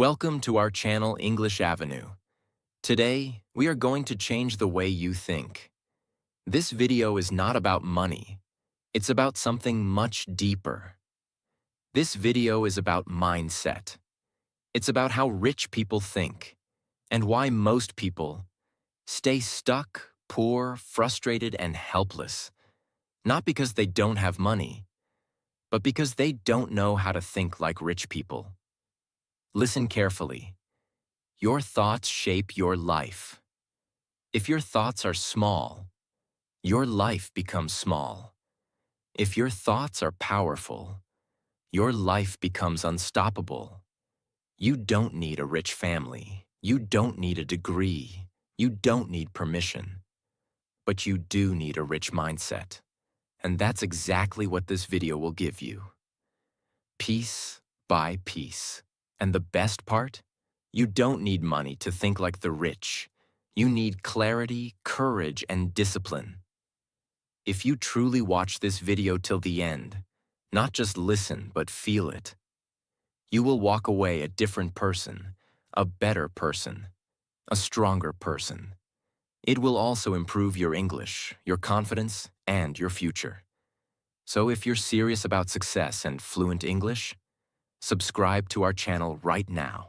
Welcome to our channel English Avenue. Today, we are going to change the way you think. This video is not about money. It's about something much deeper. This video is about mindset. It's about how rich people think and why most people stay stuck, poor, frustrated, and helpless. Not because they don't have money, but because they don't know how to think like rich people. Listen carefully. Your thoughts shape your life. If your thoughts are small, your life becomes small. If your thoughts are powerful, your life becomes unstoppable. You don't need a rich family. You don't need a degree. You don't need permission. But you do need a rich mindset. And that's exactly what this video will give you. Piece by piece. And the best part? You don't need money to think like the rich. You need clarity, courage, and discipline. If you truly watch this video till the end, not just listen, but feel it, you will walk away a different person, a better person, a stronger person. It will also improve your English, your confidence, and your future. So if you're serious about success and fluent English, subscribe to our channel right now.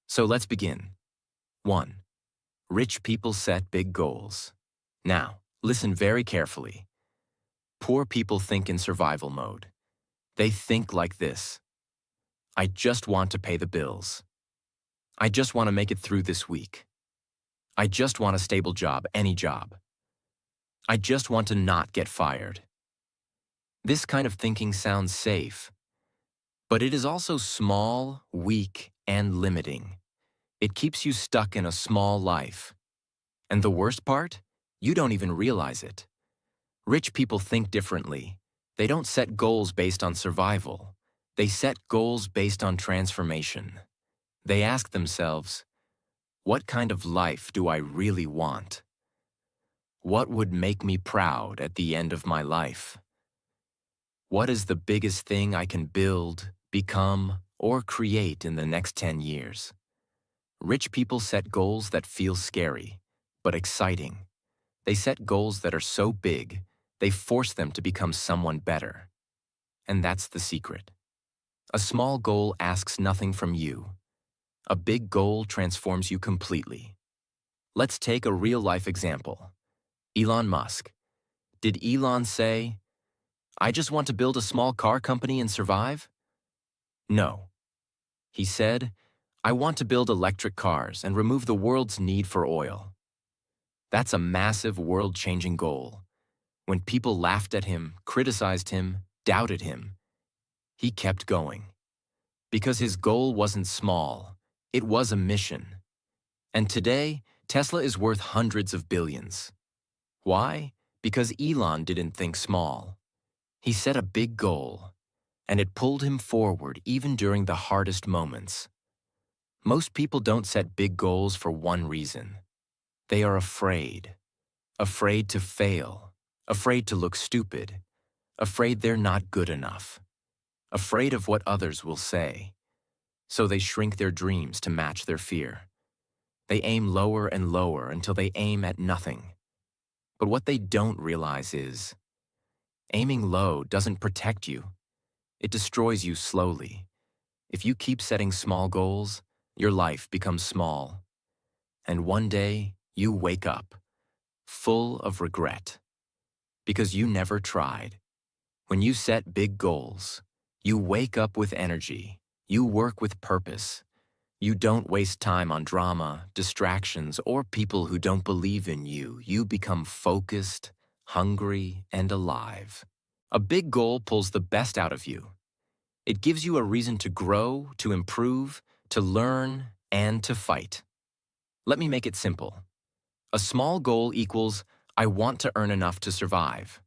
So let's begin. 1. Rich people set big goals. Now, listen very carefully. Poor people think in survival mode. They think like this. I just want to pay the bills. I just want to make it through this week. I just want a stable job, any job. I just want to not get fired. This kind of thinking sounds safe, but it is also small, weak, and limiting. It keeps you stuck in a small life. And the worst part? You don't even realize it. Rich people think differently. They don't set goals based on survival. They set goals based on transformation. They ask themselves, what kind of life do I really want? What would make me proud at the end of my life? What is the biggest thing I can build, become, or create in the next 10 years? Rich people set goals that feel scary, but exciting. They set goals that are so big, they force them to become someone better. And that's the secret. A small goal asks nothing from you. A big goal transforms you completely. Let's take a real-life example. Elon Musk. Did Elon say, I just want to build a small car company and survive? No. He said, I want to build electric cars and remove the world's need for oil. That's a massive world-changing goal. When people laughed at him, criticized him, doubted him, he kept going. Because his goal wasn't small, it was a mission. And today, Tesla is worth hundreds of billions. Why? Because Elon didn't think small. He set a big goal, and it pulled him forward even during the hardest moments. Most people don't set big goals for one reason. They are afraid. Afraid to fail. Afraid to look stupid. Afraid they're not good enough. Afraid of what others will say. So they shrink their dreams to match their fear. They aim lower and lower until they aim at nothing. But what they don't realize is, aiming low doesn't protect you. It destroys you slowly. If you keep setting small goals, your life becomes small. And one day, you wake up, full of regret. Because you never tried. When you set big goals, you wake up with energy. You work with purpose. You don't waste time on drama, distractions, or people who don't believe in you. You become focused, hungry, and alive. A big goal pulls the best out of you. It gives you a reason to grow, to improve, to learn, and to fight. Let me make it simple. A small goal equals, I want to earn enough to survive.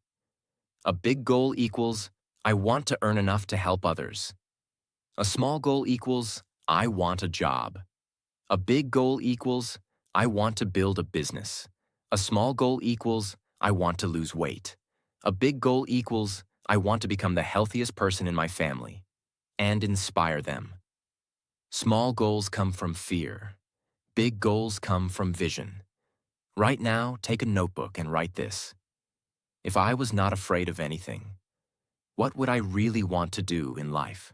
A big goal equals, I want to earn enough to help others. A small goal equals, I want a job. A big goal equals, I want to build a business. A small goal equals, I want to lose weight. A big goal equals, I want to become the healthiest person in my family and inspire them. Small goals come from fear. Big goals come from vision. Right now, take a notebook and write this. If I was not afraid of anything, what would I really want to do in life?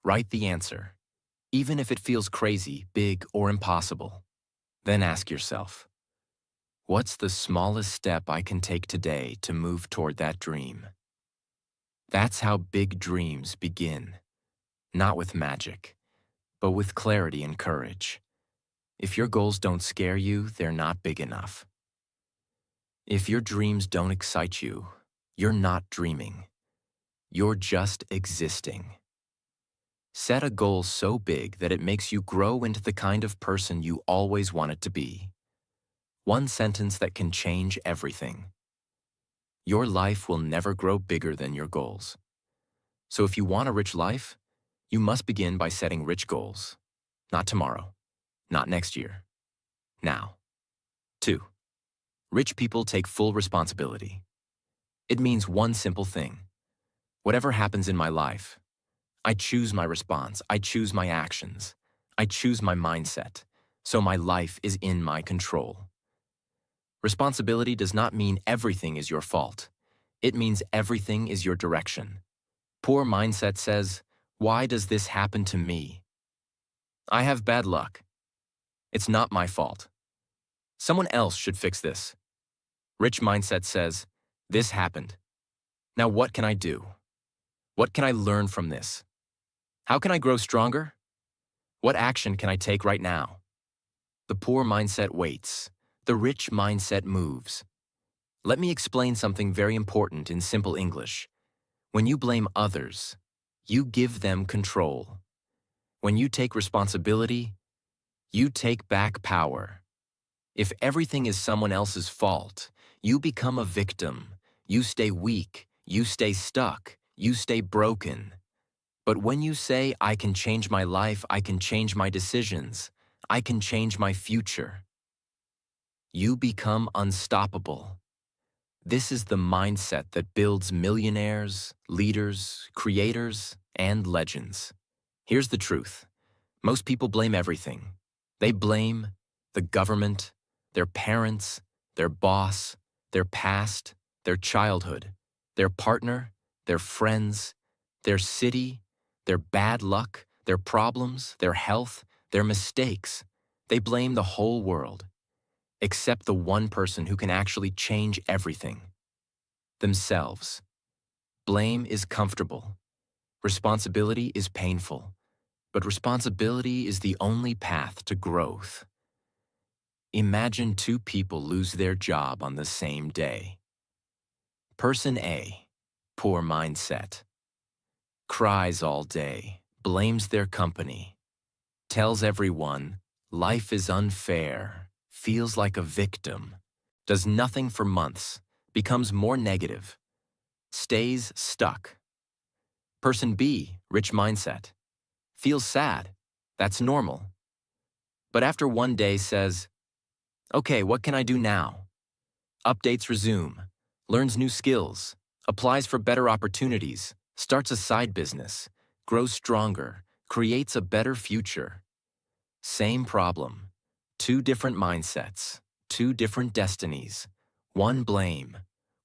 Write the answer, even if it feels crazy, big, or impossible. Then ask yourself, what's the smallest step I can take today to move toward that dream? That's how big dreams begin, not with magic, but with clarity and courage. If your goals don't scare you, they're not big enough. If your dreams don't excite you, you're not dreaming. You're just existing. Set a goal so big that it makes you grow into the kind of person you always wanted to be. One sentence that can change everything. Your life will never grow bigger than your goals. So if you want a rich life, you must begin by setting rich goals. Not tomorrow, not next year, now. 2. Rich people take full responsibility. It means one simple thing. Whatever happens in my life, I choose my response, I choose my actions, I choose my mindset, so my life is in my control. Responsibility does not mean everything is your fault. It means everything is your direction. Poor mindset says, why does this happen to me? I have bad luck. It's not my fault. Someone else should fix this. Rich mindset says, this happened. Now what can I do? What can I learn from this? How can I grow stronger? What action can I take right now? The poor mindset waits. The rich mindset moves. Let me explain something very important in simple English. When you blame others, you give them control. When you take responsibility, you take back power. If everything is someone else's fault, you become a victim. You stay weak, you stay stuck, you stay broken. But when you say, I can change my life, I can change my decisions, I can change my future, you become unstoppable. This is the mindset that builds millionaires, leaders, creators, and legends. Here's the truth. Most people blame everything. They blame the government, their parents, their boss, their past, their childhood, their partner, their friends, their city, their bad luck, their problems, their health, their mistakes. They blame the whole world, except the one person who can actually change everything. Themselves. Blame is comfortable. Responsibility is painful. But responsibility is the only path to growth. Imagine two people lose their job on the same day. Person A, poor mindset, cries all day, blames their company, tells everyone life is unfair, feels like a victim, does nothing for months, becomes more negative, stays stuck. Person B, rich mindset, feels sad. That's normal. But after one day says, okay, what can I do now? Updates resume, learns new skills, applies for better opportunities, starts a side business, grows stronger, creates a better future. Same problem. Two different mindsets, two different destinies. One blame,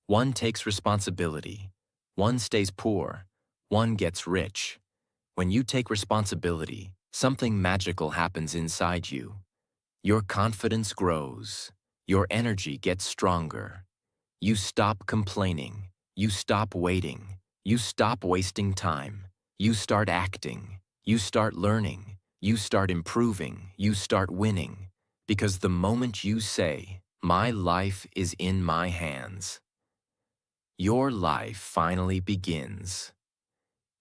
one takes responsibility, one stays poor, one gets rich. When you take responsibility, something magical happens inside you. Your confidence grows. Your energy gets stronger. You stop complaining. You stop waiting. You stop wasting time. You start acting. You start learning. You start improving. You start winning. Because the moment you say, my life is in my hands, your life finally begins.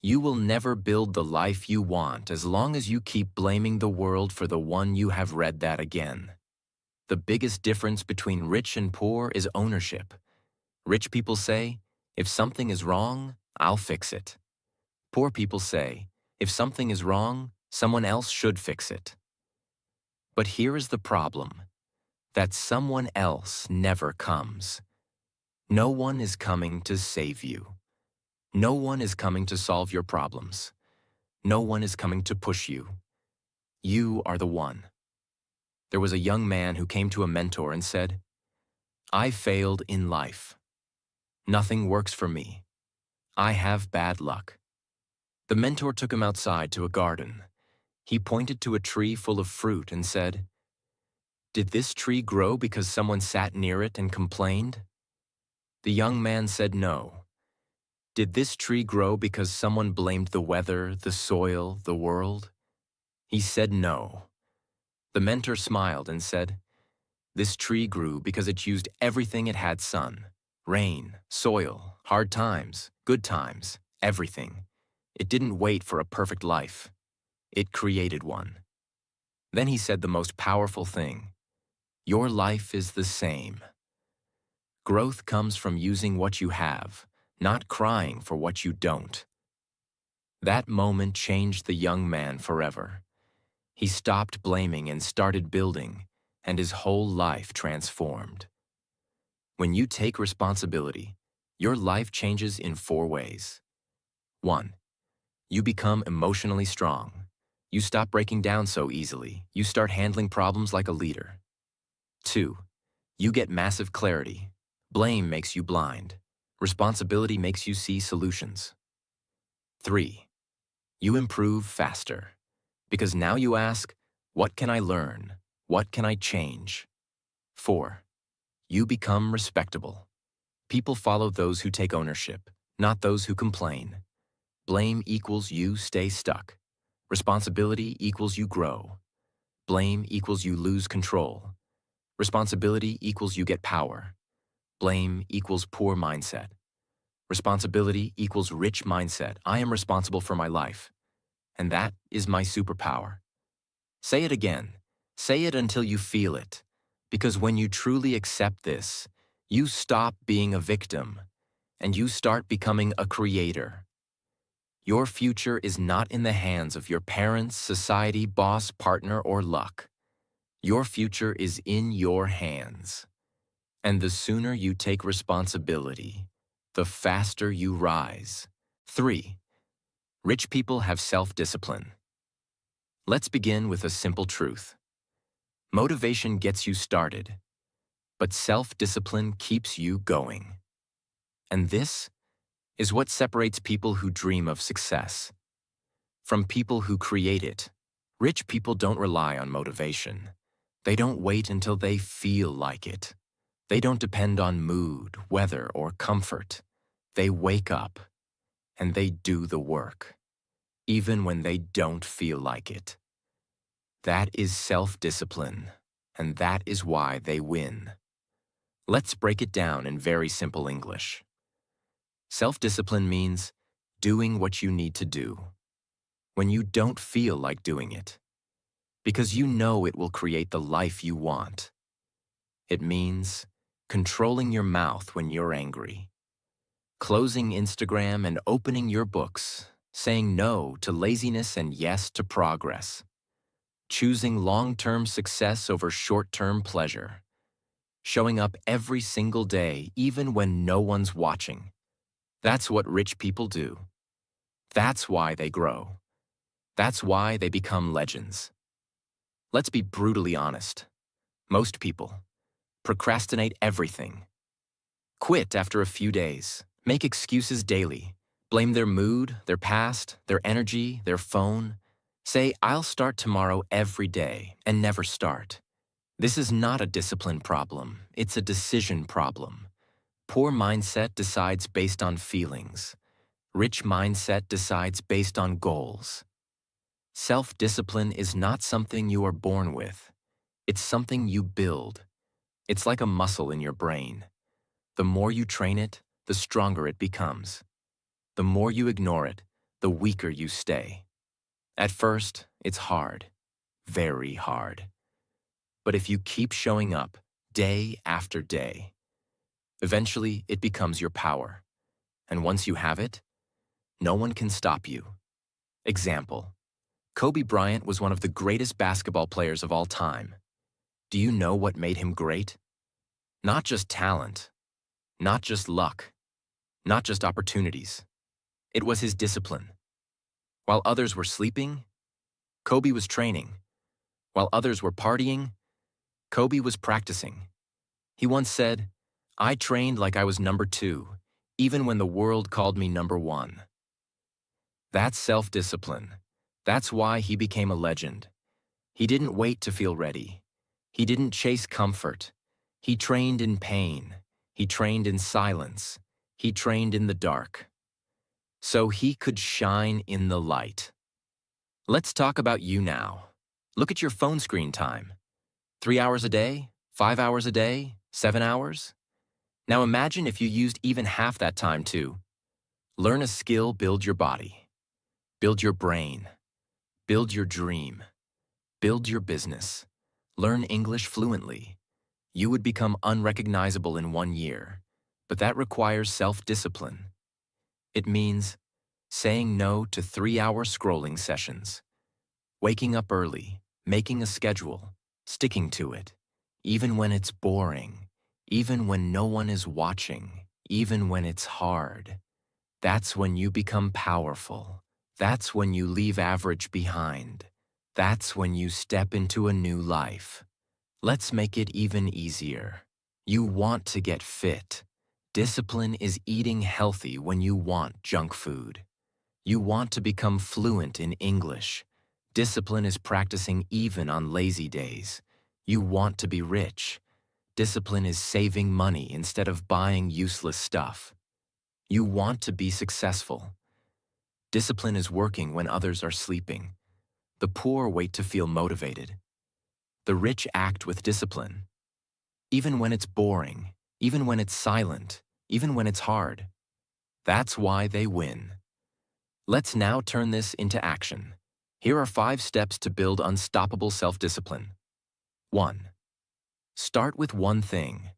You will never build the life you want as long as you keep blaming the world for the one you have read that again. The biggest difference between rich and poor is ownership. Rich people say, if something is wrong, I'll fix it. Poor people say, if something is wrong, someone else should fix it. But here is the problem, that someone else never comes. No one is coming to save you. No one is coming to solve your problems. No one is coming to push you. You are the one. There was a young man who came to a mentor and said, I failed in life. Nothing works for me. I have bad luck. The mentor took him outside to a garden. He pointed to a tree full of fruit and said, Did this tree grow because someone sat near it and complained? The young man said no. Did this tree grow because someone blamed the weather, the soil, the world? He said no. The mentor smiled and said, This tree grew because it used everything it had: sun, rain, soil, hard times, good times, everything. It didn't wait for a perfect life. It created one. Then he said the most powerful thing. Your life is the same. Growth comes from using what you have, not crying for what you don't. That moment changed the young man forever. He stopped blaming and started building, and his whole life transformed. When you take responsibility, your life changes in 4 ways. 1. You become emotionally strong. You stop breaking down so easily. You start handling problems like a leader. 2. You get massive clarity. Blame makes you blind. Responsibility makes you see solutions. 3. You improve faster. Because now you ask, what can I learn? What can I change? 4. You become respectable. People follow those who take ownership, not those who complain. Blame equals you stay stuck. Responsibility equals you grow. Blame equals you lose control. Responsibility equals you get power. Blame equals poor mindset. Responsibility equals rich mindset. I am responsible for my life. And that is my superpower. Say it again. Say it until you feel it. Because when you truly accept this, you stop being a victim and you start becoming a creator. Your future is not in the hands of your parents, society, boss, partner, or luck. Your future is in your hands. And the sooner you take responsibility, the faster you rise. 3. Rich people have self-discipline. Let's begin with a simple truth. Motivation gets you started, but self-discipline keeps you going. And this is what separates people who dream of success from people who create it. Rich people don't rely on motivation. They don't wait until they feel like it. They don't depend on mood, weather, or comfort. They wake up and they do the work, even when they don't feel like it. That is self-discipline, and that is why they win. Let's break it down in very simple English. Self-discipline means doing what you need to do when you don't feel like doing it, because you know it will create the life you want. It means controlling your mouth when you're angry, closing Instagram and opening your books, saying no to laziness and yes to progress, choosing long-term success over short-term pleasure, showing up every single day even when no one's watching. That's what rich people do. That's why they grow. That's why they become legends. Let's be brutally honest. Most people procrastinate everything. Quit after a few days. Make excuses daily. Blame their mood, their past, their energy, their phone. Say, I'll start tomorrow every day, and never start. This is not a discipline problem. It's a decision problem. Poor mindset decides based on feelings. Rich mindset decides based on goals. Self-discipline is not something you are born with. It's something you build. It's like a muscle in your brain. The more you train it, the stronger it becomes. The more you ignore it, the weaker you stay. At first, it's hard, very hard. But if you keep showing up day after day, eventually it becomes your power. And once you have it, no one can stop you. Example: Kobe Bryant was one of the greatest basketball players of all time. Do you know what made him great? Not just talent, not just luck, not just opportunities. It was his discipline. While others were sleeping, Kobe was training, While others were partying, Kobe was practicing. He once said, "I trained like I was number 2, even when the world called me number 1. That's self-discipline. That's why he became a legend. He didn't wait to feel ready. He didn't chase comfort. He trained in pain. He trained in silence. He trained in the dark, so he could shine in the light. Let's talk about you now. Look at your phone screen time. 3 hours a day? 5 hours a day? 7 hours? Now imagine if you used even half that time to learn a skill, build your body, build your brain, build your dream, build your business, learn English fluently. You would become unrecognizable in 1 year, but that requires self-discipline. It means saying no to 3-hour scrolling sessions, waking up early, making a schedule, sticking to it, even when it's boring, even when no one is watching, even when it's hard. That's when you become powerful. That's when you leave average behind. That's when you step into a new life. Let's make it even easier. You want to get fit. Discipline is eating healthy when you want junk food. You want to become fluent in English. Discipline is practicing even on lazy days. You want to be rich. Discipline is saving money instead of buying useless stuff. You want to be successful. Discipline is working when others are sleeping. The poor wait to feel motivated. The rich act with discipline. Even when it's boring, even when it's silent, even when it's hard. That's why they win. Let's now turn this into action. Here are 5 steps to build unstoppable self-discipline. 1. Start with one thing.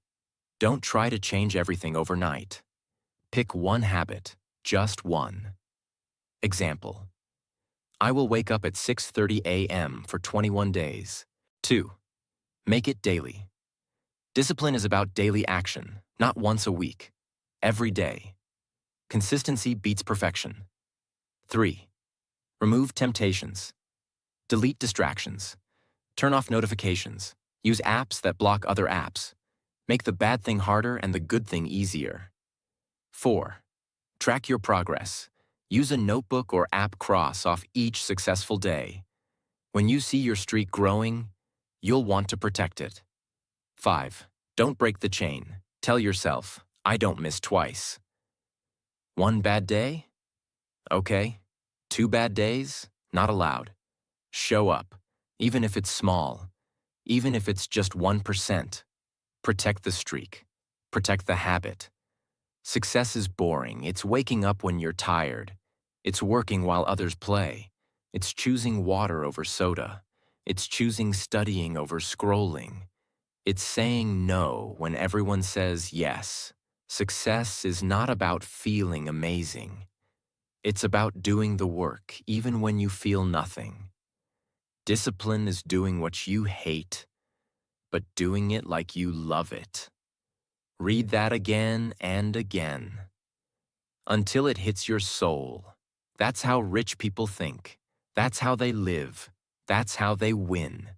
Don't try to change everything overnight. Pick one habit, just one. Example: I will wake up at 6:30 a.m. for 21 days. 2. Make it daily. Discipline is about daily action, not once a week. Every day. Consistency beats perfection. 3. Remove temptations. Delete distractions. Turn off notifications. Use apps that block other apps. Make the bad thing harder and the good thing easier. 4. Track your progress. Use a notebook or app cross off each successful day. When you see your streak growing, you'll want to protect it. 5. Don't break the chain. Tell yourself, I don't miss twice. 1 bad day? Okay. 2 bad days? Not allowed. Show up, even if it's small, even if it's just 1%. Protect the streak. Protect the habit. Success is boring. It's waking up when you're tired. It's working while others play. It's choosing water over soda. It's choosing studying over scrolling. It's saying no when everyone says yes. Success is not about feeling amazing. It's about doing the work even when you feel nothing. Discipline is doing what you hate, but doing it like you love it. Read that again and again, until it hits your soul. That's how rich people think. That's how they live. That's how they win.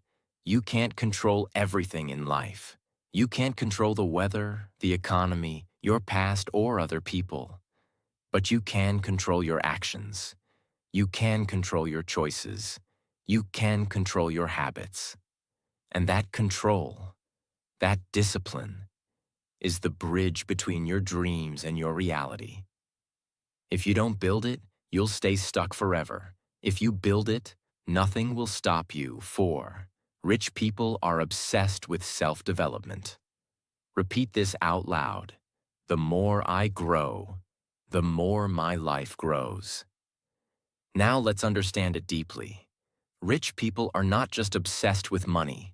You can't control everything in life. You can't control the weather, the economy, your past, or other people. But you can control your actions. You can control your choices. You can control your habits. And that control, that discipline, is the bridge between your dreams and your reality. If you don't build it, you'll stay stuck forever. If you build it, nothing will stop you. 4. Rich people are obsessed with self-development. Repeat this out loud. The more I grow, the more my life grows. Now let's understand it deeply. Rich people are not just obsessed with money.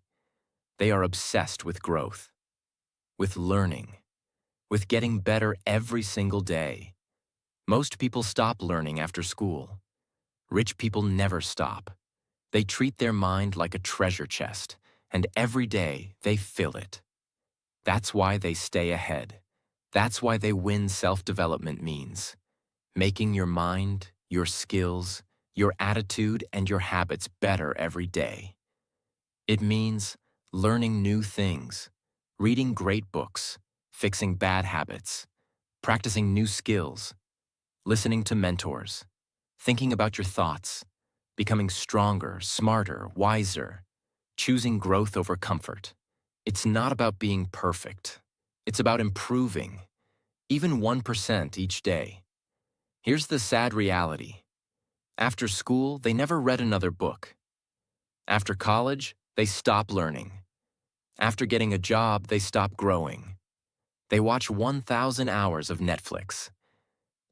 They are obsessed with growth, with learning, with getting better every single day. Most people stop learning after school. Rich people never stop. They treat their mind like a treasure chest, and every day they fill it. That's why they stay ahead. That's why they win. Self-development means making your mind, your skills, your attitude, and your habits better every day. It means learning new things, reading great books, fixing bad habits, practicing new skills, listening to mentors, thinking about your thoughts, becoming stronger, smarter, wiser, choosing growth over comfort. It's not about being perfect. It's about improving, even 1% each day. Here's the sad reality. After school, they never read another book. After college, they stop learning. After getting a job, they stop growing. They watch 1,000 hours of Netflix,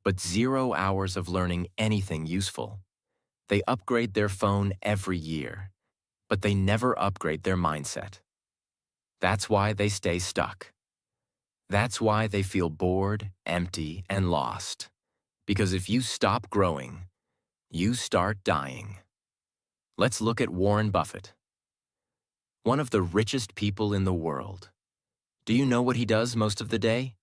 but 0 hours of learning anything useful. They upgrade their phone every year, but they never upgrade their mindset. That's why they stay stuck. That's why they feel bored, empty, and lost. Because if you stop growing, you start dying. Let's look at Warren Buffett, one of the richest people in the world. Do you know what he does most of the day?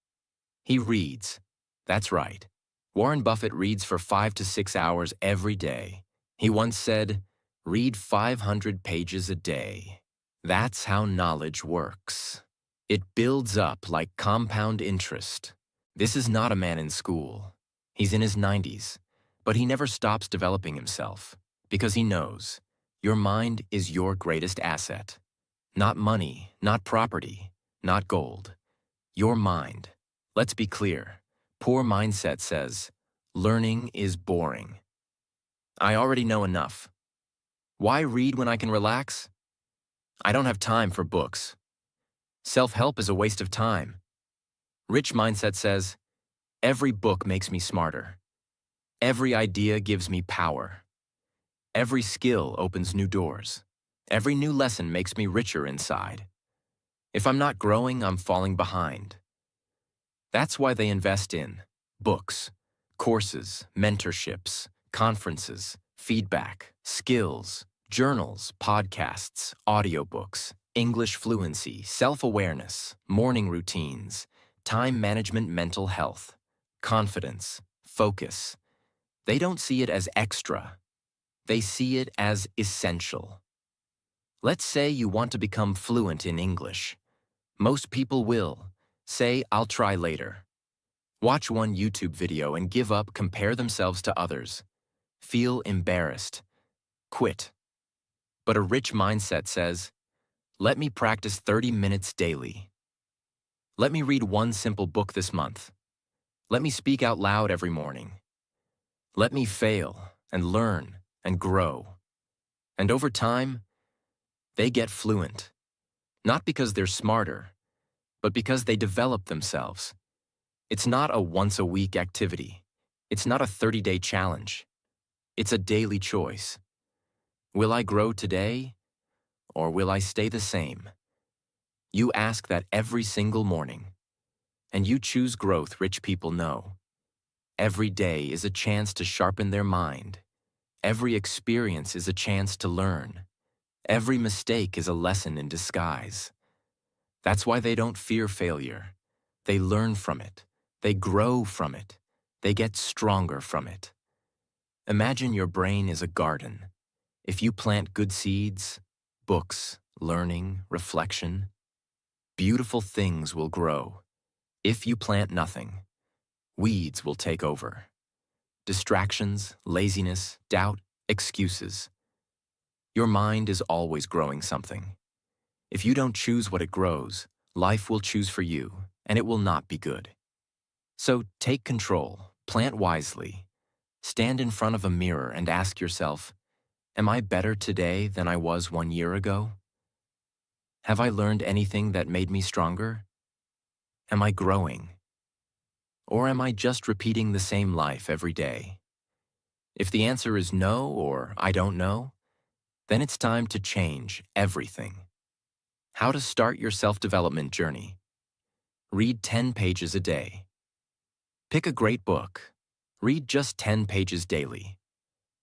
He reads. That's right. Warren Buffett reads for 5 to 6 hours every day. He once said, "Read 500 pages a day." That's how knowledge works. It builds up like compound interest. This is not a man in school. He's in his 90s, but he never stops developing himself because he knows your mind is your greatest asset. Not money, not property, not gold. Your mind. Let's be clear. Poor mindset says, learning is boring. I already know enough. Why read when I can relax? I don't have time for books. Self-help is a waste of time. Rich mindset says, every book makes me smarter. Every idea gives me power. Every skill opens new doors. Every new lesson makes me richer inside. If I'm not growing, I'm falling behind. That's why they invest in books, courses, mentorships, conferences, feedback, skills, journals, podcasts, audiobooks, English fluency, self-awareness, morning routines, time management, mental health, confidence, focus. They don't see it as extra. They see it as essential. Let's say you want to become fluent in English. Most people will. Say, I'll try later. Watch one YouTube video and give up, compare themselves to others. Feel embarrassed. Quit. But a rich mindset says, let me practice 30 minutes daily. Let me read one simple book this month. Let me speak out loud every morning. Let me fail and learn and grow. And over time, they get fluent. Not because they're smarter, but because they develop themselves. It's not a once-a-week activity. It's not a 30-day challenge. It's a daily choice. Will I grow today, or will I stay the same? You ask that every single morning, and you choose growth. Rich people know. Every day is a chance to sharpen their mind. Every experience is a chance to learn. Every mistake is a lesson in disguise. That's why they don't fear failure. They learn from it. They grow from it. They get stronger from it. Imagine your brain is a garden. If you plant good seeds, books, learning, reflection, beautiful things will grow. If you plant nothing, weeds will take over. Distractions, laziness, doubt, excuses. Your mind is always growing something. If you don't choose what it grows, life will choose for you, and it will not be good. So take control, plant wisely, stand in front of a mirror and ask yourself, am I better today than I was 1 year ago? Have I learned anything that made me stronger? Am I growing? Or am I just repeating the same life every day? If the answer is no or I don't know, then it's time to change everything. How to start your self-development journey. Read 10 pages a day. Pick a great book. Read just 10 pages daily.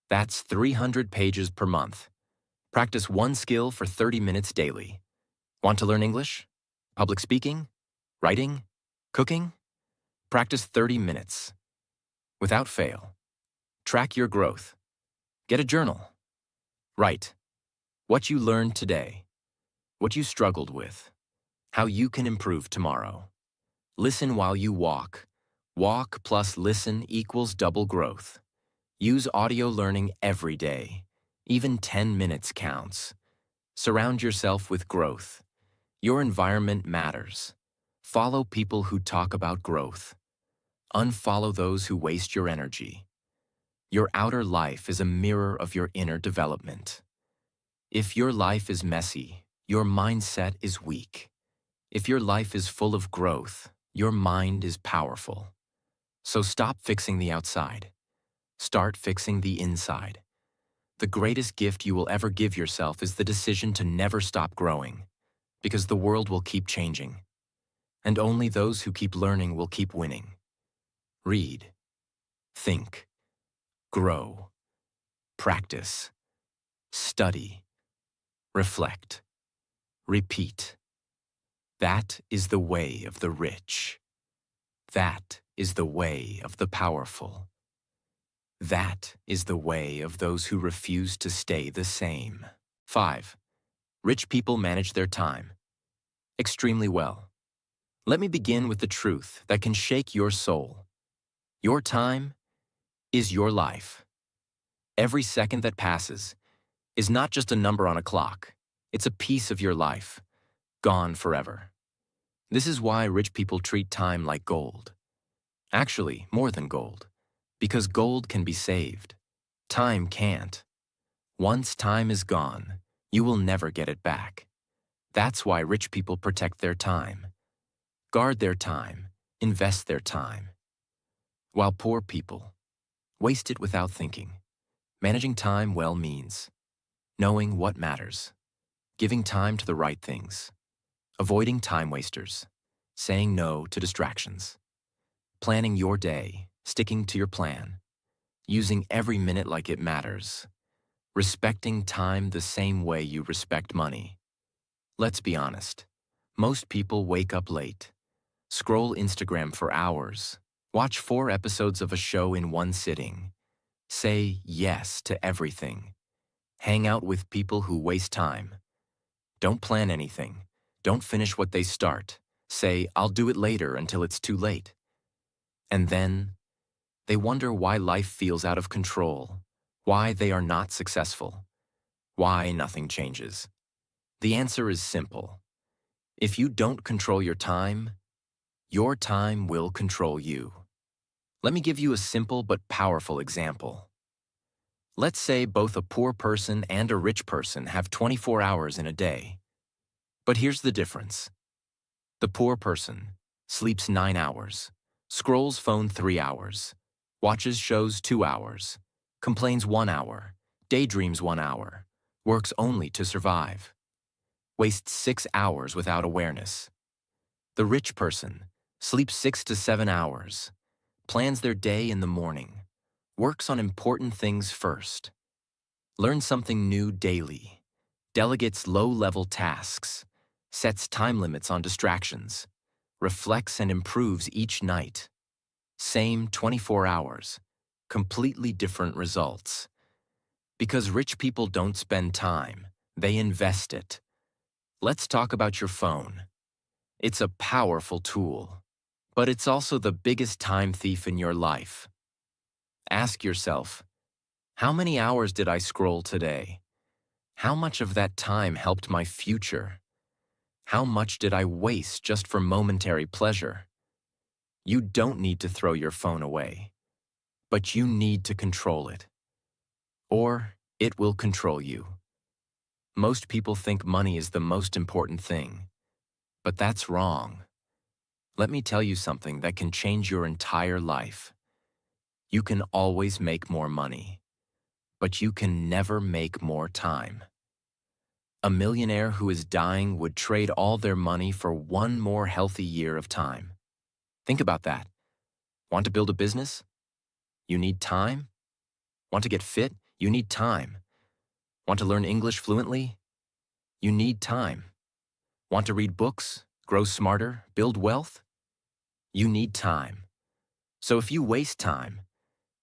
That's 300 pages per month. Practice one skill for 30 minutes daily. Want to learn English? Public speaking? Writing? Cooking? Practice 30 minutes. Without fail. Track your growth. Get a journal. Write what you learned today. what you struggled with, how you can improve tomorrow. Listen while you walk. Walk plus listen equals double growth. Use audio learning every day. Even 10 minutes counts. Surround yourself with growth. Your environment matters. Follow people who talk about growth. Unfollow those who waste your energy. Your outer life is a mirror of your inner development. If your life is messy, your mindset is weak. If your life is full of growth, your mind is powerful. So stop fixing the outside. Start fixing the inside. The greatest gift you will ever give yourself is the decision to never stop growing, because the world will keep changing. And only those who keep learning will keep winning. Read, think, grow, practice, study, reflect, repeat. That is the way of the rich. That is the way of the powerful. That is the way of those who refuse to stay the same. 5. Rich people manage their time extremely well. Let me begin with the truth that can shake your soul. Your time is your life. Every second that passes is not just a number on a clock. It's a piece of your life, gone forever. This is why rich people treat time like gold. Actually, more than gold. Because gold can be saved. Time can't. Once time is gone, you will never get it back. That's why rich people protect their time. Guard their time. Invest their time. While poor people waste it without thinking. Managing time well means knowing what matters, giving time to the right things, avoiding time wasters, saying no to distractions, planning your day, sticking to your plan, using every minute like it matters, respecting time the same way you respect money. Let's be honest. Most people wake up late, scroll Instagram for hours, watch 4 episodes of a show in one sitting, say yes to everything, hang out with people who waste time, don't plan anything, don't finish what they start, say, "I'll do it later," until it's too late. And then they wonder why life feels out of control, why they are not successful, why nothing changes. The answer is simple. If you don't control your time will control you. Let me give you a simple but powerful example. Let's say both a poor person and a rich person have 24 hours in a day. But here's the difference. The poor person sleeps 9 hours, scrolls phone 3 hours, watches shows 2 hours, complains 1 hour, daydreams 1 hour, works only to survive, wastes 6 hours without awareness. The rich person sleeps 6 to 7 hours, plans their day in the morning, works on important things first, learns something new daily, delegates low-level tasks, sets time limits on distractions, reflects and improves each night. Same 24 hours, completely different results. Because rich people don't spend time, they invest it. Let's talk about your phone. It's a powerful tool, but it's also the biggest time thief in your life. Ask yourself, how many hours did I scroll today? How much of that time helped my future? How much did I waste just for momentary pleasure? You don't need to throw your phone away, but you need to control it, or it will control you. Most people think money is the most important thing, but that's wrong. Let me tell you something that can change your entire life. You can always make more money, but you can never make more time. A millionaire who is dying would trade all their money for one more healthy year of time. Think about that. Want to build a business? You need time. Want to get fit? You need time. Want to learn English fluently? You need time. Want to read books, grow smarter, build wealth? You need time. So if you waste time,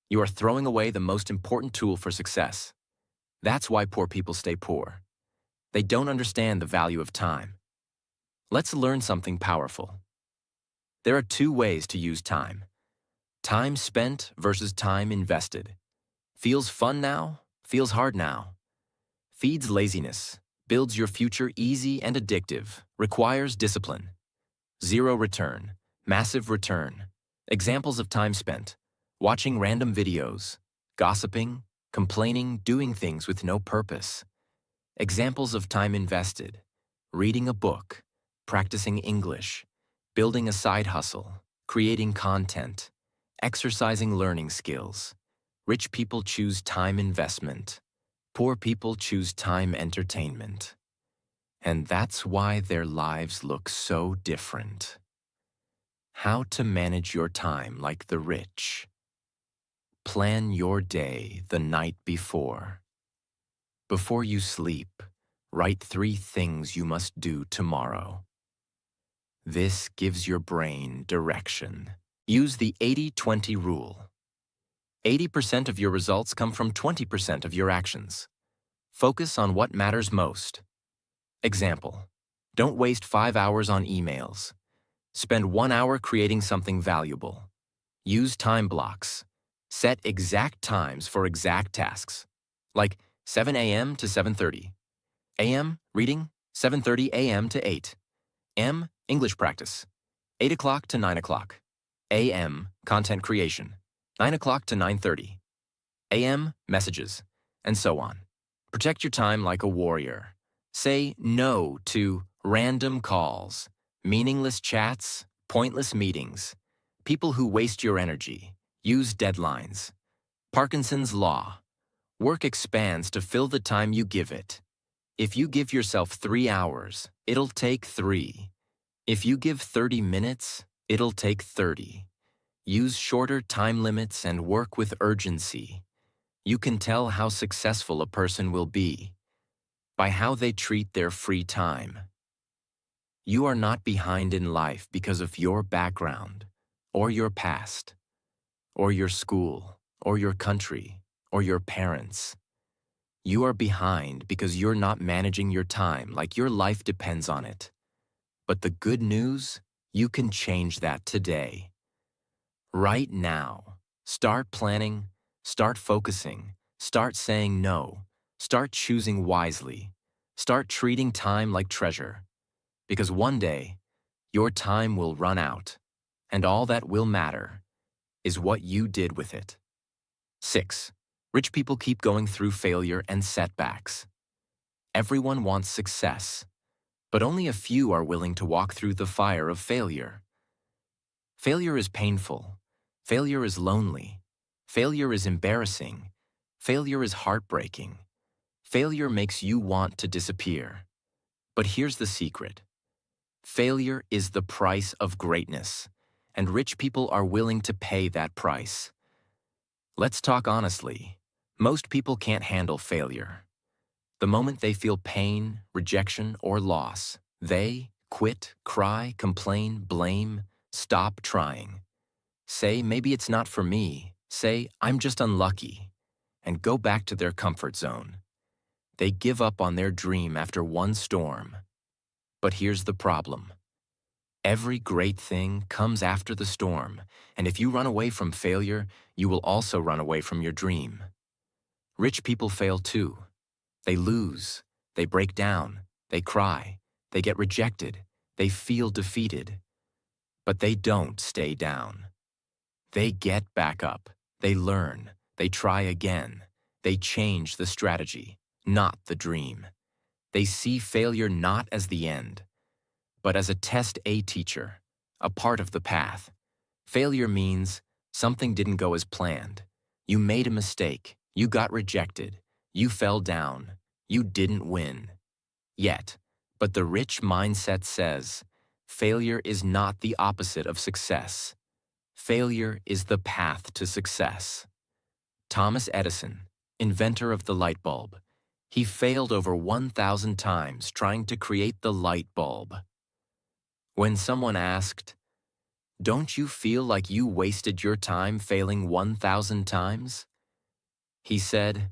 you are throwing away the most important tool for success. That's why poor people stay poor. They don't understand the value of time. Let's learn something powerful. There are two ways to use time. Time spent versus time invested. Feels fun now, feels hard now. Feeds laziness, builds your future easy and addictive, requires discipline. Zero return, massive return. Examples of time spent: watching random videos, gossiping, complaining, doing things with no purpose. Examples of time invested: reading a book, practicing English, building a side hustle, creating content, exercising learning skills. Rich people choose time investment. Poor people choose time entertainment. And that's why their lives look so different. How to manage your time like the rich. Plan your day the night before. Before you sleep, write 3 things you must do tomorrow. This gives your brain direction. Use the 80-20 rule. 80% of your results come from 20% of your actions. Focus on what matters most. Example: don't waste 5 hours on emails. Spend 1 hour creating something valuable. Use time blocks. Set exact times for exact tasks, like 7 a.m. to 7:30. a.m. reading, 7:30 a.m. to 8. m. English practice, 8 o'clock to 9 o'clock. a.m. content creation, 9 o'clock to 9:30. a.m. messages, and so on. Protect your time like a warrior. Say no to random calls, meaningless chats, pointless meetings, people who waste your energy. Use deadlines. Parkinson's Law. Work expands to fill the time you give it. If you give yourself 3 hours, it'll take 3. If you give 30 minutes, it'll take 30. Use shorter time limits and work with urgency. You can tell how successful a person will be by how they treat their free time. You are not behind in life because of your background, or your past, or your school, or your country, or your parents. You are behind because you're not managing your time like your life depends on it. But the good news, you can change that today. Right now, start planning, start focusing, start saying no, start choosing wisely, start treating time like treasure. Because one day, your time will run out, and all that will matter is what you did with it. 6. Rich people keep going through failure and setbacks. Everyone wants success, but only a few are willing to walk through the fire of failure. Failure is painful. Failure is lonely. Failure is embarrassing. Failure is heartbreaking. Failure makes you want to disappear. But here's the secret. Failure is the price of greatness, and rich people are willing to pay that price. Let's talk honestly. Most people can't handle failure. The moment they feel pain, rejection, or loss, they quit, cry, complain, blame, stop trying. Say, maybe it's not for me. Say, I'm just unlucky, and go back to their comfort zone. They give up on their dream after one storm. But here's the problem. Every great thing comes after the storm, and if you run away from failure, you will also run away from your dream. Rich people fail too. They lose, they break down, they cry, they get rejected, they feel defeated. But they don't stay down. They get back up, they learn, they try again, they change the strategy, not the dream. They see failure not as the end, but as a test A teacher, a part of the path. Failure means something didn't go as planned. You made a mistake, you got rejected, you fell down, you didn't win. Yet, but the rich mindset says, failure is not the opposite of success. Failure is the path to success. Thomas Edison, inventor of the light bulb, he failed over 1,000 times trying to create the light bulb. When someone asked, "Don't you feel like you wasted your time failing 1,000 times?" he said,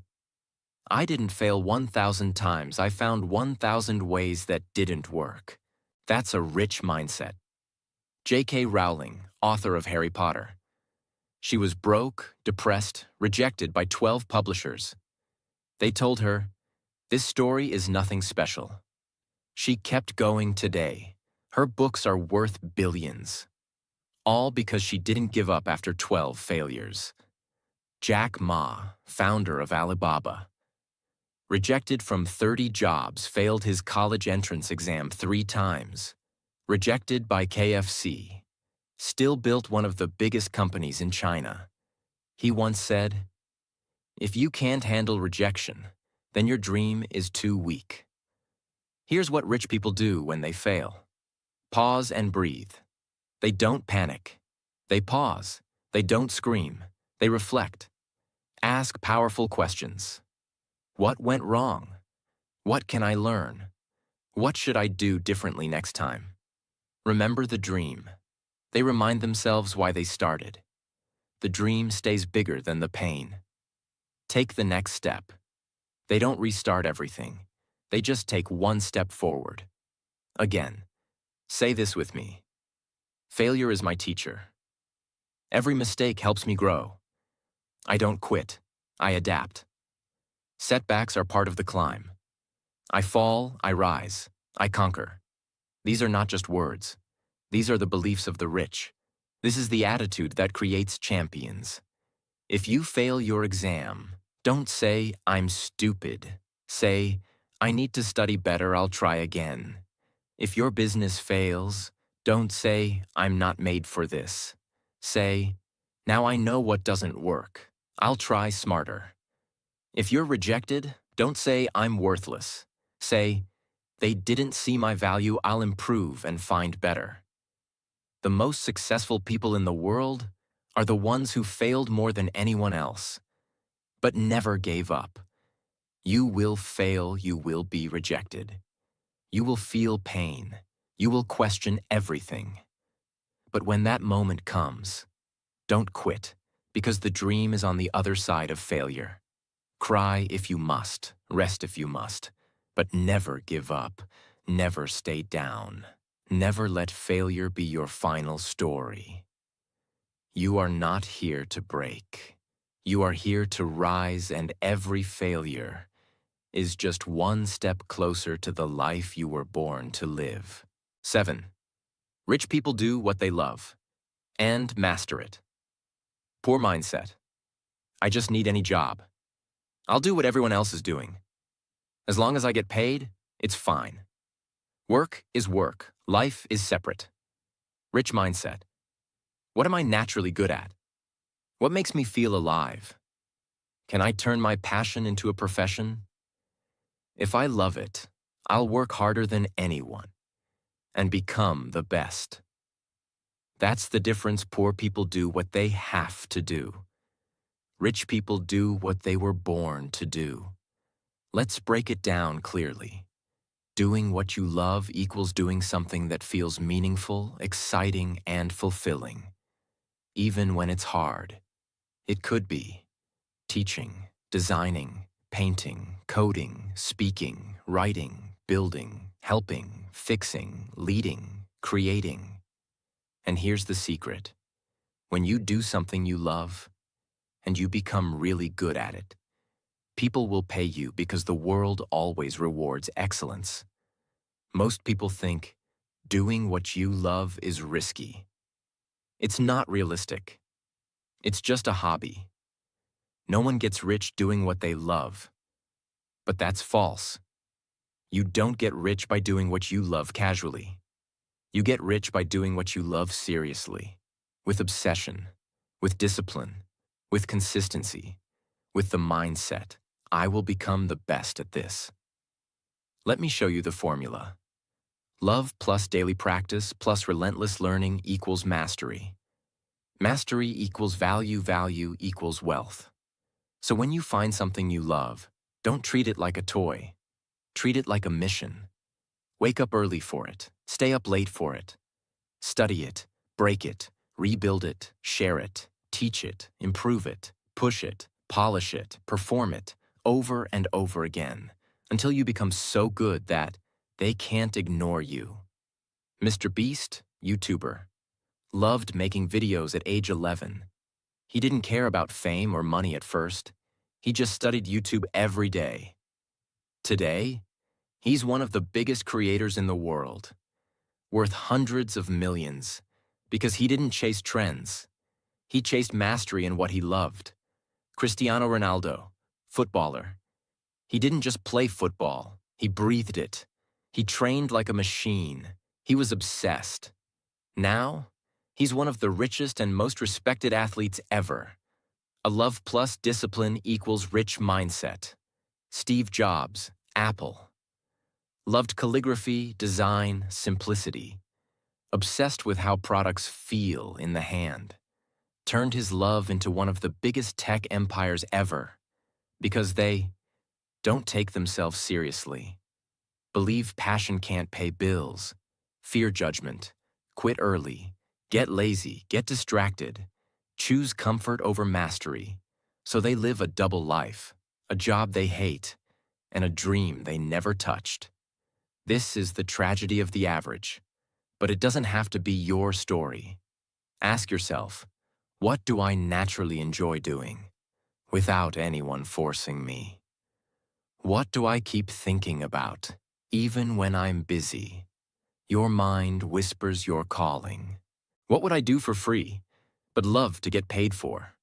I didn't fail 1,000 times. I found 1,000 ways that didn't work. That's a rich mindset. J.K. Rowling, author of Harry Potter. She was broke, depressed, rejected by 12 publishers. They told her, "This story is nothing special." She kept going today. Her books are worth billions. All because she didn't give up after 12 failures. Jack Ma, founder of Alibaba. Rejected from 30 jobs, failed his college entrance exam 3 times. Rejected by KFC. Still built one of the biggest companies in China. He once said, "If you can't handle rejection, then your dream is too weak." Here's what rich people do when they fail. Pause and breathe. They don't panic. They pause. They don't scream. They reflect. Ask powerful questions. What went wrong? What can I learn? What should I do differently next time? Remember the dream. They remind themselves why they started. The dream stays bigger than the pain. Take the next step. They don't restart everything. They just take one step forward. Again, say this with me. Failure is my teacher. Every mistake helps me grow. I don't quit. I adapt. Setbacks are part of the climb. I fall, I rise, I conquer. These are not just words. These are the beliefs of the rich. This is the attitude that creates champions. If you fail your exam, don't say, "I'm stupid." Say, "I need to study better, I'll try again." If your business fails, don't say, "I'm not made for this." Say, "Now I know what doesn't work. I'll try smarter." If you're rejected, don't say, "I'm worthless." Say, "They didn't see my value, I'll improve and find better." The most successful people in the world are the ones who failed more than anyone else, but never gave up. You will fail, you will be rejected. You will feel pain. You will question everything. But when that moment comes, don't quit, because the dream is on the other side of failure. Cry if you must, rest if you must, but never give up, never stay down. Never let failure be your final story. You are not here to break. You are here to rise, and every failure is just one step closer to the life you were born to live. 7. Rich people do what they love and master it. Poor mindset. I just need any job. I'll do what everyone else is doing. As long as I get paid, it's fine. Work is work. Life is separate. Rich mindset. What am I naturally good at? What makes me feel alive? Can I turn my passion into a profession? If I love it, I'll work harder than anyone and become the best. That's the difference. Poor people do what they have to do. Rich people do what they were born to do. Let's break it down clearly. Doing what you love equals doing something that feels meaningful, exciting, and fulfilling. Even when it's hard. It could be teaching, designing, painting, coding, speaking, writing, building, helping, fixing, leading, creating. And here's the secret. When you do something you love, and you become really good at it, people will pay you because the world always rewards excellence. Most people think doing what you love is risky. It's not realistic. It's just a hobby. No one gets rich doing what they love. But that's false. You don't get rich by doing what you love casually. You get rich by doing what you love seriously, with obsession, with discipline, with consistency, with the mindset, I will become the best at this. Let me show you the formula. Love plus daily practice plus relentless learning equals mastery. Mastery equals value, value equals wealth. So when you find something you love, don't treat it like a toy. Treat it like a mission. Wake up early for it. Stay up late for it. Study it, break it, rebuild it, share it, teach it, improve it, push it, polish it, perform it, over and over again until you become so good that they can't ignore you. Mr. Beast, YouTuber, loved making videos at age 11. He didn't care about fame or money at first. He just studied YouTube every day. Today, he's one of the biggest creators in the world, worth hundreds of millions, because he didn't chase trends. He chased mastery in what he loved. Cristiano Ronaldo, footballer. He didn't just play football, he breathed it. He trained like a machine. He was obsessed. Now, he's one of the richest and most respected athletes ever. A love plus discipline equals rich mindset. Steve Jobs, Apple. Loved calligraphy, design, simplicity. Obsessed with how products feel in the hand. Turned his love into one of the biggest tech empires ever. Because they don't take themselves seriously. Believe passion can't pay bills. Fear judgment. Quit early. Get lazy. Get distracted. Choose comfort over mastery. So they live a double life, a job they hate, and a dream they never touched. This is the tragedy of the average, but it doesn't have to be your story. Ask yourself, what do I naturally enjoy doing, without anyone forcing me? What do I keep thinking about, even when I'm busy? Your mind whispers your calling. What would I do for free, but love to get paid for?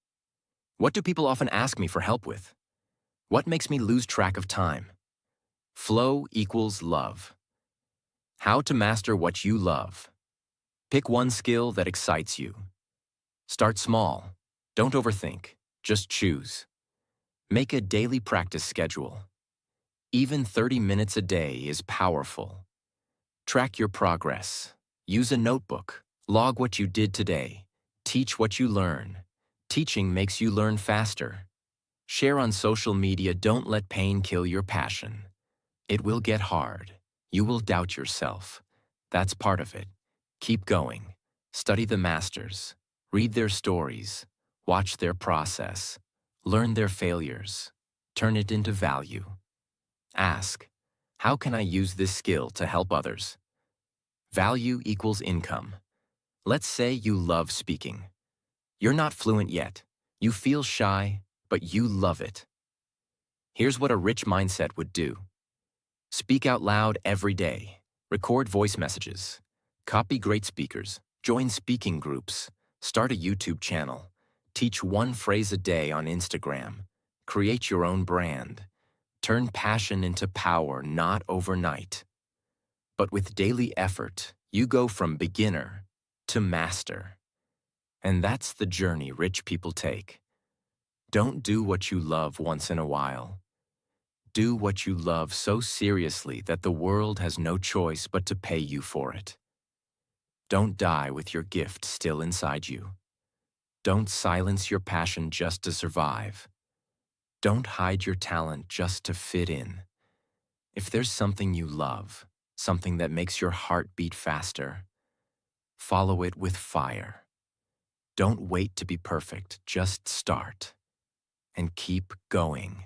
What do people often ask me for help with? What makes me lose track of time? Flow equals love. How to master what you love. Pick one skill that excites you. Start small. Don't overthink. Just choose. Make a daily practice schedule. Even 30 minutes a day is powerful. Track your progress. Use a notebook. Log what you did today. Teach what you learn. Teaching makes you learn faster. Share on social media. Don't let pain kill your passion. It will get hard. You will doubt yourself. That's part of it. Keep going. Study the masters. Read their stories. Watch their process. Learn their failures. Turn it into value. Ask, how can I use this skill to help others? Value equals income. Let's say you love speaking. You're not fluent yet. You feel shy, but you love it. Here's what a rich mindset would do. Speak out loud every day. Record voice messages. Copy great speakers. Join speaking groups. Start a YouTube channel. Teach one phrase a day on Instagram. Create your own brand. Turn passion into power, not overnight. But with daily effort, you go from beginner to master. And that's the journey rich people take. Don't do what you love once in a while. Do what you love so seriously that the world has no choice but to pay you for it. Don't die with your gift still inside you. Don't silence your passion just to survive. Don't hide your talent just to fit in. If there's something you love, something that makes your heart beat faster, follow it with fire. Don't wait to be perfect, just start. And keep going.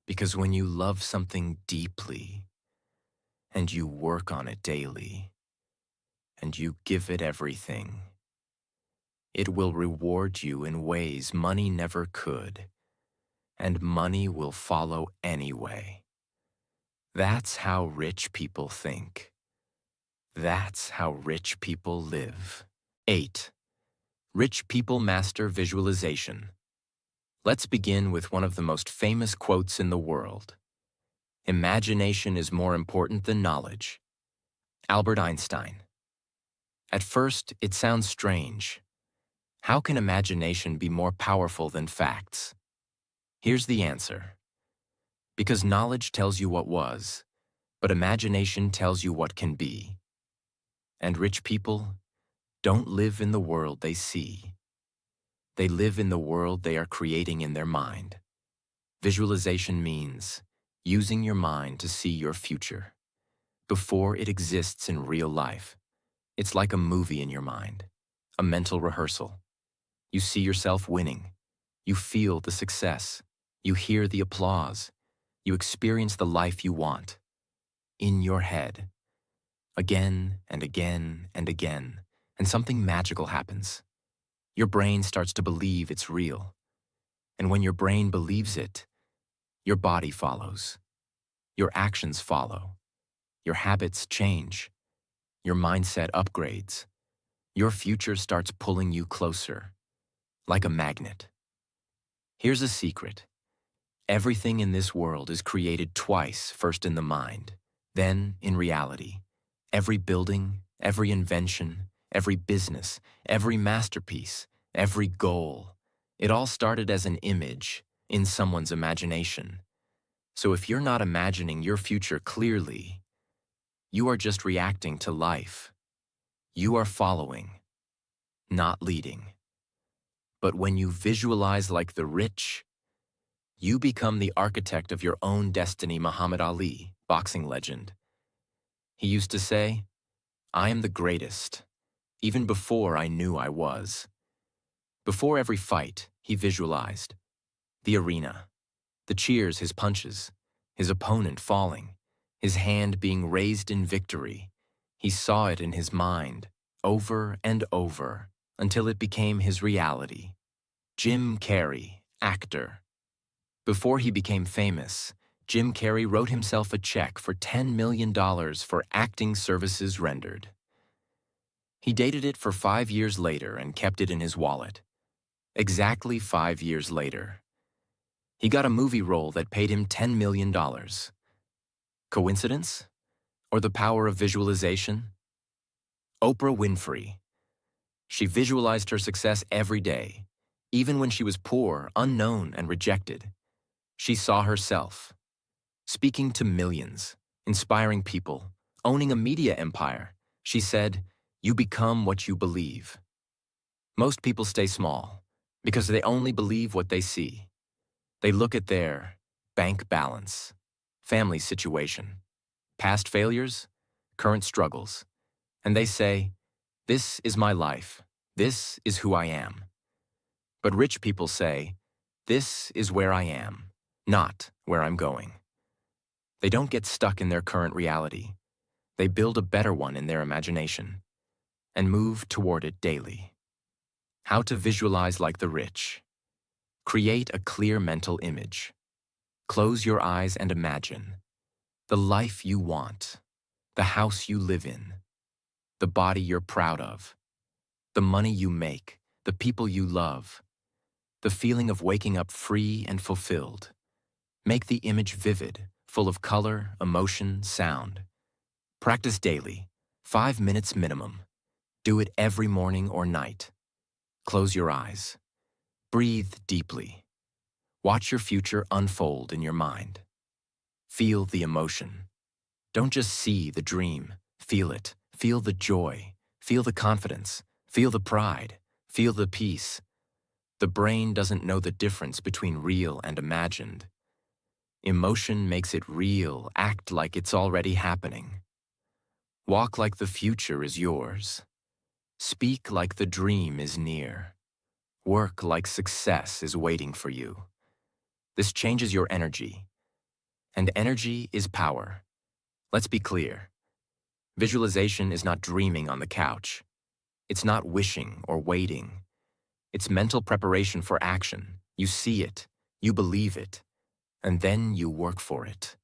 Because when you love something deeply, and you work on it daily, and you give it everything, it will reward you in ways money never could, and money will follow anyway. That's how rich people think. That's how rich people live. 8. Rich people master visualization. Let's begin with one of the most famous quotes in the world. Imagination is more important than knowledge. Albert Einstein. At first, it sounds strange. How can imagination be more powerful than facts? Here's the answer. Because knowledge tells you what was, but imagination tells you what can be. And rich people don't live in the world they see. They live in the world they are creating in their mind. Visualization means using your mind to see your future before it exists in real life. It's like a movie in your mind, a mental rehearsal. You see yourself winning. You feel the success. You hear the applause. You experience the life you want. In your head. Again and again and again. And something magical happens. Your brain starts to believe it's real. And when your brain believes it, your body follows. Your actions follow. Your habits change. Your mindset upgrades. Your future starts pulling you closer, like a magnet. Here's a secret. Everything in this world is created twice, first in the mind, then in reality. Every building, every invention, every business, every masterpiece, every goal. It all started as an image in someone's imagination. So if you're not imagining your future clearly, you are just reacting to life. You are following, not leading. But when you visualize like the rich, you become the architect of your own destiny. Muhammad Ali, boxing legend. He used to say, "I am the greatest, even before I knew I was." Before every fight, he visualized the arena, the cheers, his punches, his opponent falling, his hand being raised in victory. He saw it in his mind, over and over, until it became his reality. Jim Carrey, actor. Before he became famous, Jim Carrey wrote himself a check for $10 million for acting services rendered. He dated it for 5 years later and kept it in his wallet. Exactly 5 years later, he got a movie role that paid him $10 million. Coincidence? Or the power of visualization? Oprah Winfrey. She visualized her success every day, even when she was poor, unknown, and rejected. She saw herself, speaking to millions, inspiring people, owning a media empire. She said, "You become what you believe." Most people stay small because they only believe what they see. They look at their bank balance, family situation, past failures, current struggles, and they say, "This is my life. This is who I am." But rich people say, "This is where I am, not where I'm going." They don't get stuck in their current reality. They build a better one in their imagination and move toward it daily. How to visualize like the rich. Create a clear mental image. Close your eyes and imagine the life you want, the house you live in, the body you're proud of, the money you make, the people you love, the feeling of waking up free and fulfilled. Make the image vivid, full of color, emotion, sound. Practice daily, 5 minutes minimum. Do it every morning or night. Close your eyes. Breathe deeply. Watch your future unfold in your mind. Feel the emotion. Don't just see the dream. Feel it. Feel the joy. Feel the confidence. Feel the pride. Feel the peace. The brain doesn't know the difference between real and imagined. Emotion makes it real. Act like it's already happening. Walk like the future is yours. Speak like the dream is near. Work like success is waiting for you. This changes your energy. And energy is power. Let's be clear. Visualization is not dreaming on the couch. It's not wishing or waiting. It's mental preparation for action. You see it, you believe it, and then you work for it.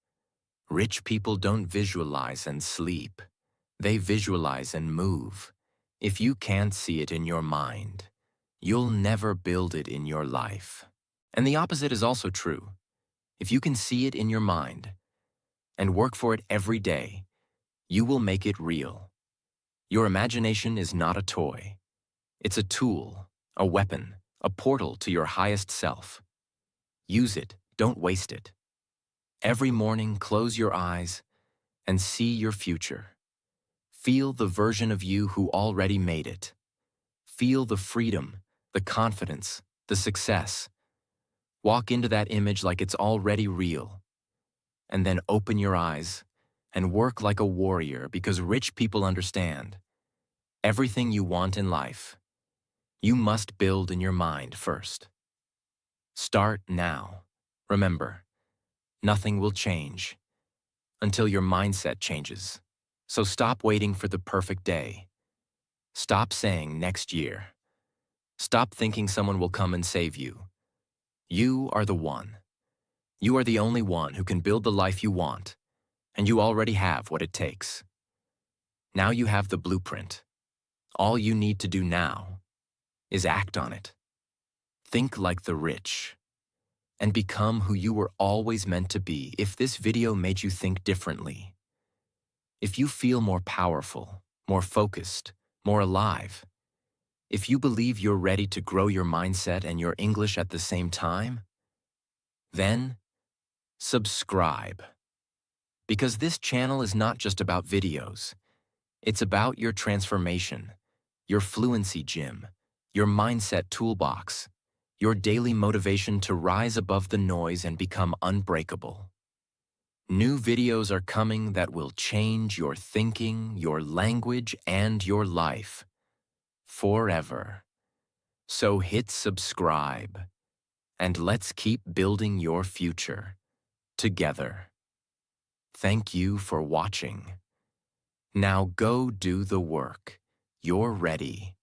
Rich people don't visualize and sleep. They visualize and move. If you can't see it in your mind, you'll never build it in your life. And the opposite is also true. If you can see it in your mind and work for it every day, you will make it real. Your imagination is not a toy. It's a tool, a weapon, a portal to your highest self. Use it, don't waste it. Every morning, close your eyes and see your future. Feel the version of you who already made it. Feel the freedom, the confidence, the success. Walk into that image like it's already real. And then open your eyes and work like a warrior, because rich people understand. Everything you want in life, you must build in your mind first. Start now. Remember, nothing will change until your mindset changes. So stop waiting for the perfect day. Stop saying next year. Stop thinking someone will come and save you. You are the one. You are the only one who can build the life you want, and you already have what it takes. Now you have the blueprint. All you need to do now is act on it. Think like the rich, and become who you were always meant to be. If this video made you think differently, if you feel more powerful, more focused, more alive, if you believe you're ready to grow your mindset and your English at the same time, then subscribe. Because this channel is not just about videos. It's about your transformation, your fluency gym, your mindset toolbox, your daily motivation to rise above the noise and become unbreakable. New videos are coming that will change your thinking, your language, and your life forever. So hit subscribe, and let's keep building your future together. Thank you for watching. Now go do the work. You're ready.